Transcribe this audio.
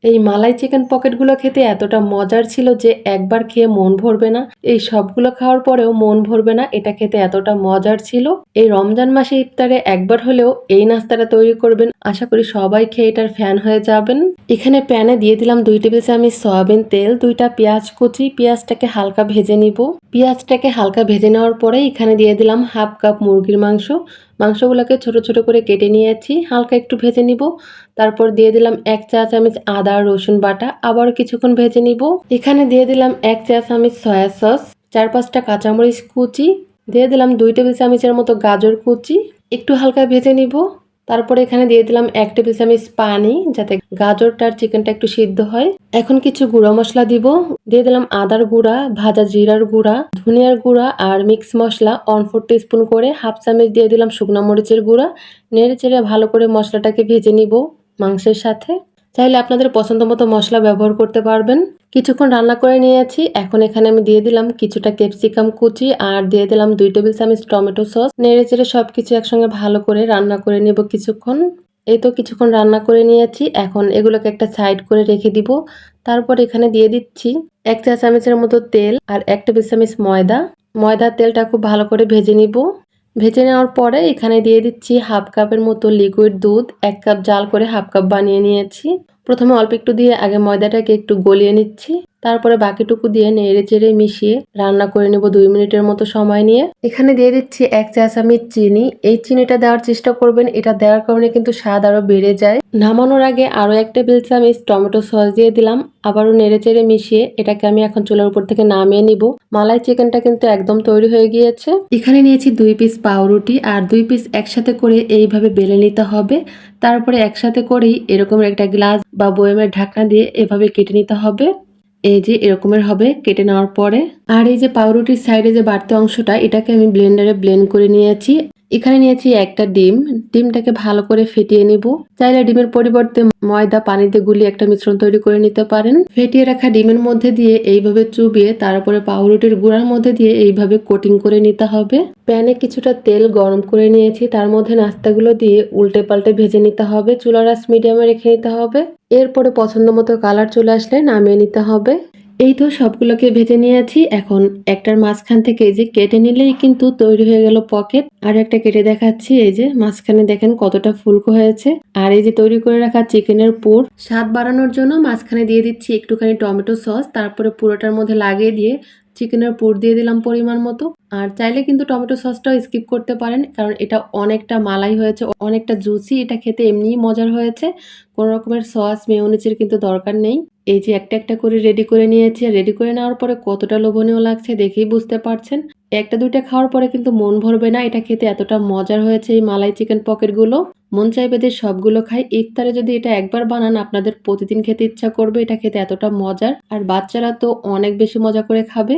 এই মালাই চিকেন পকেটগুলো খেতে এতটা মজার ছিল যে একবার খেয়ে মন ভরবে না। এই সবগুলো খাওয়ার পরেও মন ভরবে না, এটা খেতে এতটা মজার ছিল। এই রমজান মাসে ইফতারে একবার হলেও এই নাস্তাটা তৈরি করবেন, আশা করি সবাই খেয়ে এটার ফ্যান হয়ে যাবেন। এখানে প্যানে দিয়ে দিলাম 2 টেবিল চামচ সয়াবিন তেল, 2টা পেঁয়াজ কুচি, পেঁয়াজটাকে হালকা ভেজে নিব। পেঁয়াজটাকে হালকা ভেজে নেওয়ার পরে এখানে দিয়ে দিলাম হাফ কাপ মুরগির মাংস। মাংসগুলোকে ছোট ছোট করে কেটে নিয়েছি, হালকা একটু ভেজে নিব। তারপর দিয়ে দিলাম 1 চা চামচ আদা রসুন বাটা, আবার কিছুক্ষণ ভেজে নিব। এখানে দিয়ে দিলাম 1 চা চামচ সয়া সস, 4-5টা কাঁচামরিচ কুচি, দিয়ে দিলাম 2 টেবিল চামচের মতো গাজর কুচি, একটু হালকা ভেজে নিব। তারপরে এখানে দিয়ে দিলাম 1 টেবিল চামচ পানি, যাতে গাজরটা আর চিকেনটা একটু সিদ্ধ হয়। এখন কিছু গুঁড়া মশলা দিব, দিয়ে দিলাম আদার গুঁড়া, ভাজা জিরার গুঁড়া, ধনিয়ার গুঁড়া আর মিক্স মশলা 1/4 টিস্পুন করে, হাফ চামচ দিয়ে দিলাম শুকনো মরিচের গুঁড়া। নেড়ে চেড়ে ভালো করে মশলাটাকে ভেজে নিব মাংসের সাথে। চাইলে আপনাদের পছন্দ মতো মশলা ব্যবহার করতে পারবেন। কিছুক্ষণ রান্না করে নিয়েছি, এখন এখানে আমি দিয়ে দিলাম কিছুটা ক্যাপসিকাম কুচি আর দিয়ে দিলাম 2 টেবিল চামচ টমেটো সস। নেড়ে চেড়ে সবকিছু একসঙ্গে ভালো করে রান্না করে নেব কিছুক্ষণ। এই তো কিছুক্ষণ রান্না করে নিয়েছি, এখন এগুলোকে একটা সাইড করে রেখে দিব। তারপর এখানে দিয়ে দিচ্ছি 1 চা চামচের মতো তেল আর 1 টেবিল চামচ ময়দা। ময়দার তেলটা খুব ভালো করে ভেজে নিব। ভেজে নেওয়ার পরে এখানে দিয়ে দিচ্ছি হাফ কাপের মতো লিকুইড দুধ, 1 কাপ জাল করে হাফ কাপ বানিয়ে নিয়েছি। প্রথমে অল্প একটু দিয়ে আগে ময়দাটাকে একটু গলিয়ে নিচ্ছি, তারপরে বাকিটুকু দিয়ে নেড়ে চেড়ে মিশিয়ে রান্না করে নেব 2 মিনিটের মতো সময় নিয়ে। এখানে দিয়ে দিচ্ছি 1 চা চামচ চিনি। এই চিনিটা দেওয়ার চেষ্টা করবেন, এটা দেওয়ার কারণে কিন্তু স্বাদ আরো বেড়ে যায়। নামানোর আগে আরো 1 টেবিল চামচ টমেটো সস দিয়ে দিলাম, আবারও নেড়ে চেড়ে মিশিয়ে এটাকে আমি এখন চুলার উপর থেকে নামিয়ে নিব। মালাই চিকেনটা কিন্তু একদম তৈরি হয়ে গিয়েছে। এখানে নিয়েছি 2 পিস পাউরুটি আর 2 পিস একসাথে করে এইভাবে বেলে নিতে হবে। তারপরে একসাথে করেই এরকম একটা গ্লাস বা বয়ামের ঢাকনা দিয়ে এভাবে কেটে নিতে হবে। এই যে এরকমের হবে কেটে নেওয়ার পরে। আর এই যে পাউরুটির সাইডে যে বাড়তি অংশটা, এটাকে আমি ব্লেন্ডারে ব্লেন্ড করে নিয়েছি। এখানে নিয়েছি একটা ডিম, ডিমটাকে ভালো করে ফেটিয়ে নিব। চাইলে ডিমের পরিবর্তে ময়দা পানিতে গুলিয়ে একটা মিশ্রণ তৈরি করে নিতে পারেন। ফেটিয়ে রাখা ডিমের মধ্যে দিয়ে এইভাবে চুবিয়ে তারপরে পাউরুটির গুঁড়ার মধ্যে দিয়ে এইভাবে কোটিং করে নিতে হবে। প্যানে কিছুটা তেল গরম করে নিয়েছি, তার মধ্যে নাস্তাগুলো দিয়ে উল্টে পাল্টে ভেজে নিতে হবে। চুলার আঁচ মিডিয়ামে রেখে নিতে হবে। এরপরে পছন্দ মতো কালার চলে আসলে নামিয়ে নিতে হবে। এই তো সবগুলোকে ভেজে নিয়েছি, এখন একটার মাঝখান থেকে এই যে কেটে নিলেই কিন্তু তৈরি হয়ে গেল পকেট। আর একটা কেটে দেখাচ্ছি, এই যে মাঝখানে দেখেন কতটা ফুলকো হয়েছে। আর এই যে তৈরি করে রাখা চিকেনের পুর, স্বাদ বাড়ানোর জন্য মাঝখানে দিয়ে দিচ্ছি একটুখানি টমেটো সস, তারপরে পুরোটার মধ্যে লাগিয়ে দিয়ে চিকেনের পুর দিয়ে দিলাম পরিমাণ মতো। আর চাইলে কিন্তু টমেটো সসটাও স্কিপ করতে পারেন, কারণ এটা অনেকটা মালাই হয়েছে, অনেকটা জুসি, এটা খেতে এমনিই মজার হয়েছে। কোনো রকমের সস মেয়োনিজের কিন্তু দরকার নেই। এই যে একটা একটা করে রেডি করে নিয়েছি, আর রেডি করে নেওয়ার পরে কতটা লোভনীয় লাগছে দেখেই বুঝতে পারছেন। একটা দুইটা খাওয়ার পরে কিন্তু মন ভরবে না, এটা খেতে এতটা মজার হয়েছে এই মালাই চিকেন পকেটগুলো। মন চাইবে যে সবগুলো খাই। ইফতারে যদি এটা একবার বানান আপনাদের প্রতিদিন খেতে ইচ্ছা করবে, এটা খেতে এতটা মজার। আর বাচ্চারা তো অনেক বেশি মজা করে খাবে।